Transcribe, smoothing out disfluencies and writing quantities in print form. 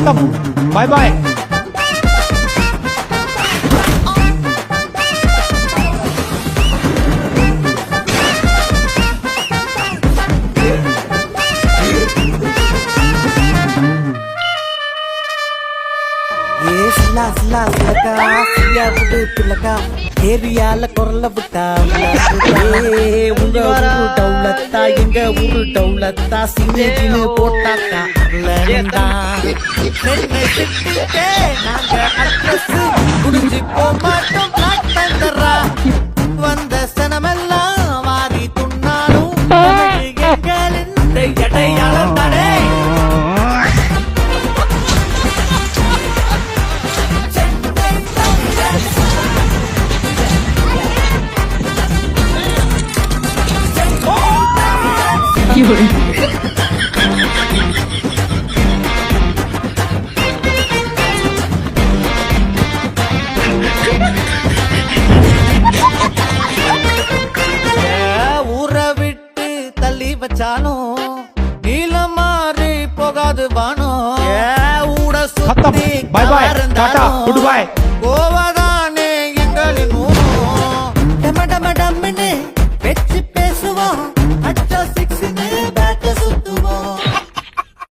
खत्म bye bye ஏரியால குரல விட்டா உங்க ஊரு டவுலத்தா எங்க ஊரு டவுலத்தா சிங்கின்னு போட்டாக்கா நாங்க அட்ரஸ் குடிச்சு போமாட்டோம் தந்தரா வந்த சனமெல்லாம் வாரி துண்ணாலும் எங்களின் எடையாளம் தானே ஊரை விட்டு தள்ளி வச்சாலும் நீளம் மாறி போகாது வானோ ஊட खत्म சுத்தி bye bye tata good bye